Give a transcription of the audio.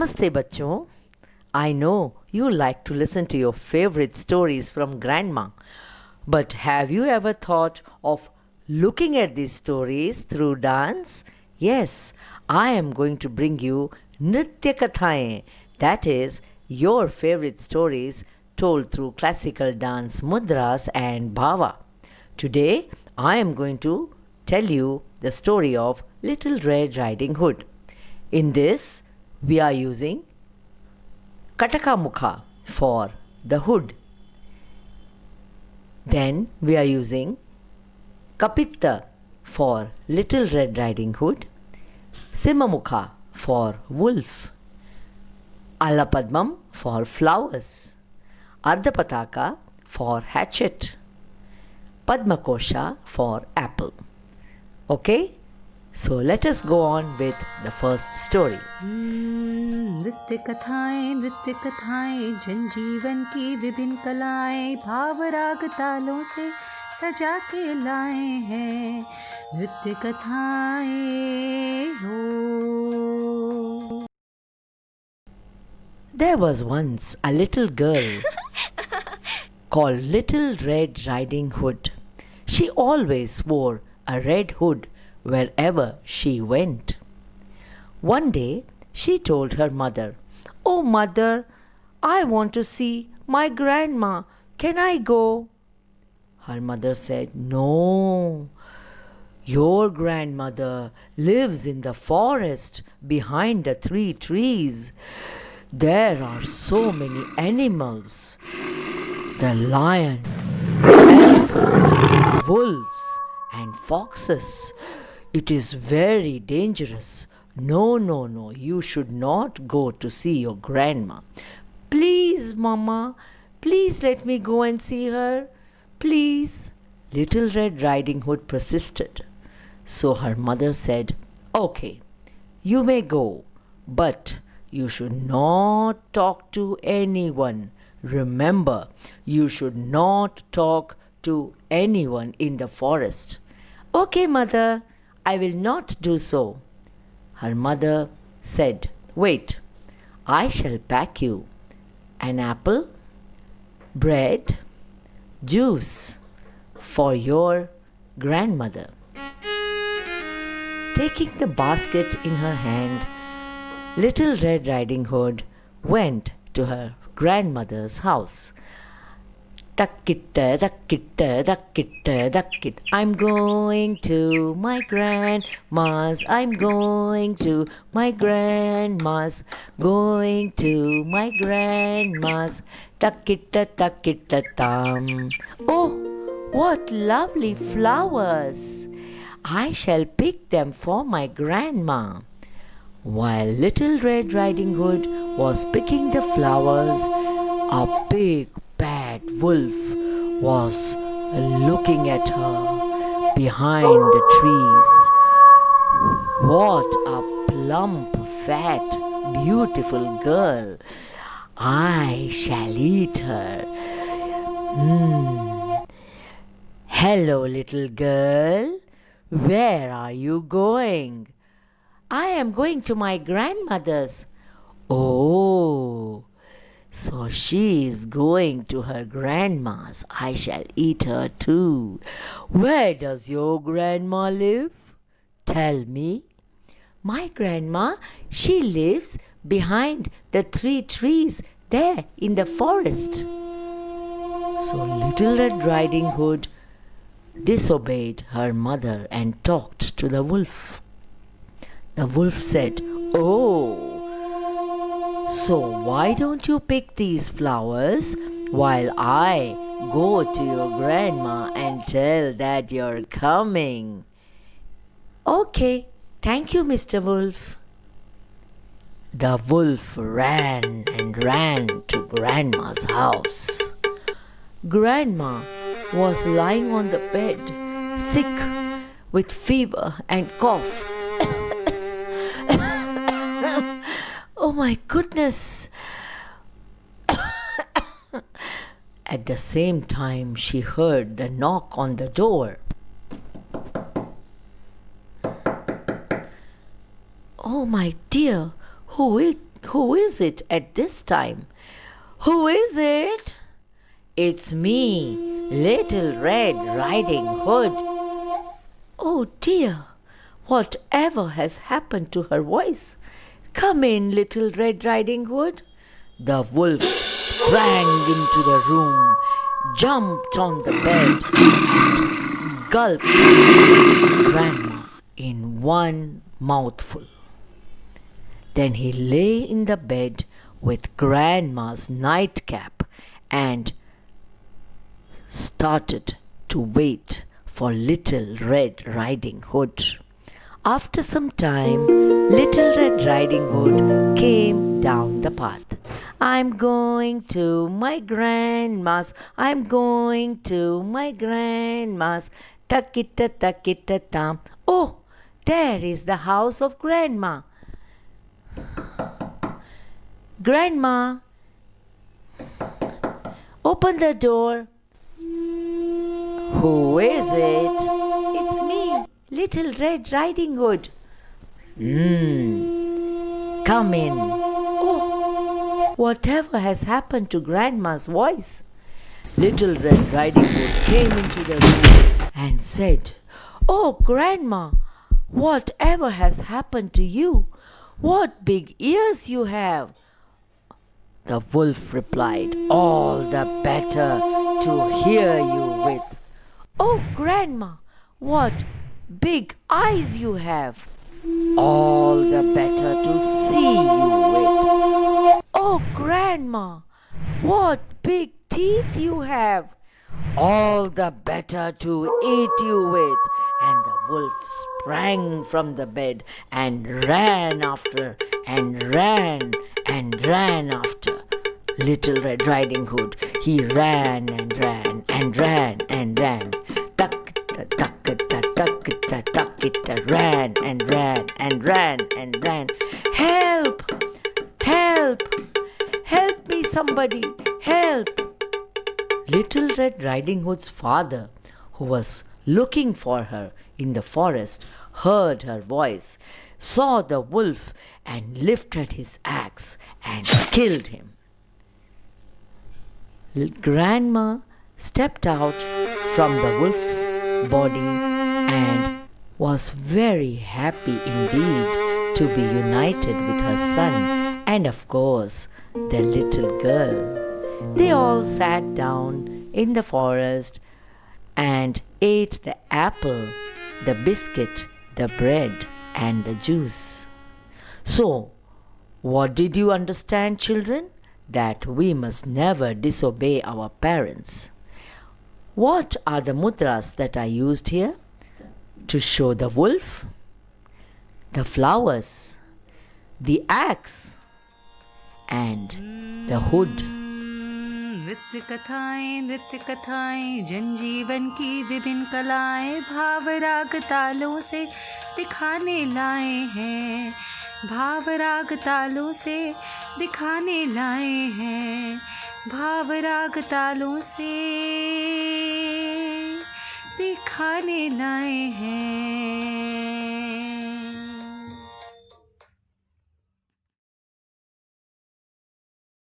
Namaste bachcho. I know you like to listen to your favorite stories from grandma. But have you ever thought of looking at these stories through dance? Yes, I am going to bring you Nritya Kathayen, that is, your favorite stories told through classical dance mudras and bhava. Today, I am going to tell you the story of Little Red Riding Hood. In this, we are using Kataka for the hood. Then we are using Kapitta for Little Red Riding Hood, Simamukha for wolf, Alapadmam for flowers, Ardhapataka for hatchet, Padmakosha for apple. Okay? So let us go on with the first story. नृत्य कथाएं जनजीवन की विभिन्न कलाएं भाव राग तालों से सजा के लाए हैं नृत्य कथाएं हो. There was once a little girl called Little Red Riding Hood. She always wore a red hood wherever she went. One day she told her mother, "Oh mother, I want to see my grandma. Can I go?" Her mother said, "No, your grandmother lives in the forest behind the 3 trees. There are so many animals. The lion, elephant, wolves and foxes. It is very dangerous. No, you should not go to see your grandma. Please, Mama, please let me go and see her. Please." Little Red Riding Hood persisted. So her mother said, "Okay, you may go, but you should not talk to anyone. Remember, you should not talk to anyone in the forest." "Okay, mother, I will not do so." Her mother said, "Wait, I shall pack you an apple, bread, juice for your grandmother." Taking the basket in her hand, Little Red Riding Hood went to her grandmother's house. Duck it. I'm going to my grandma's. I'm going to my grandma's. Going to my grandma's. Tuck it, Oh, what lovely flowers! I shall pick them for my grandma. While Little Red Riding Hood was picking the flowers, a big bad wolf was looking at her behind the trees. "What a plump, fat, beautiful girl! I shall eat her. Hello, little girl. Where are you going?" "I am going to my grandmother's." "Oh, so she is going to her grandma's. I shall eat her too. Where does your grandma live? Tell me." "My grandma, she lives behind the 3 trees there in the forest." So Little Red Riding Hood disobeyed her mother and talked to the wolf. The wolf said, "Oh, so why don't you pick these flowers while I go to your grandma and tell that you're coming?" "Okay, thank you, Mr. Wolf." The wolf ran and ran to Grandma's house. Grandma was lying on the bed, sick with fever and cough. "Oh my goodness!" At the same time, she heard the knock on the door. "Oh my dear, who Who is it at this time? Who is it? It's me, Little Red Riding Hood. Oh dear, whatever has happened to her voice? Come in, Little Red Riding Hood. The wolf sprang into the room, jumped on the bed, and gulped Grandma in one mouthful. Then he lay in the bed with Grandma's nightcap and started to wait for Little Red Riding Hood. After some time, Little Red Riding Hood came down the path. I'm going to my grandma's. I'm going to my grandma's. Takita takita tam. Oh, there is the house of Grandma. Grandma, open the door. Who is it? It's me, Little Red Riding Hood. Come in. Oh, whatever has happened to Grandma's voice? Little Red Riding Hood came into the room and said, Oh, Grandma, whatever has happened to you? What big ears you have! The wolf replied, All the better to hear you with. Oh, Grandma, what big eyes you have! All the better to see you with. Oh, Grandma, what big teeth you have! All the better to eat you with. And the wolf sprang from the bed and ran after and ran and ran after Little Red Riding Hood. He ran and ran and ran and ran. Tuck-ta, tuck-ta, tuck-ta, tuck-ta, ran and ran and ran and ran. Help! Help! Help me, somebody! Help! Little Red Riding Hood's father, who was looking for her in the forest, heard her voice, saw the wolf, and lifted his axe and killed him. Grandma stepped out from the wolf's body and was very happy indeed to be united with her son and, of course, the little girl. They all sat down in the forest and ate the apple, the biscuit, the bread, and the juice. So, what did you understand, children? That we must never disobey our parents. What are the mudras that are used here? To show the wolf, the flowers, the axe, and the hood. नृत्य कथाएं जनजीवन की विभिन्न कलाएं भाव राग तालों से दिखाने लाए हैं, भाव राग तालों से दिखाने लाए हैं, भाव राग तालों से दिखाने लाए हैं.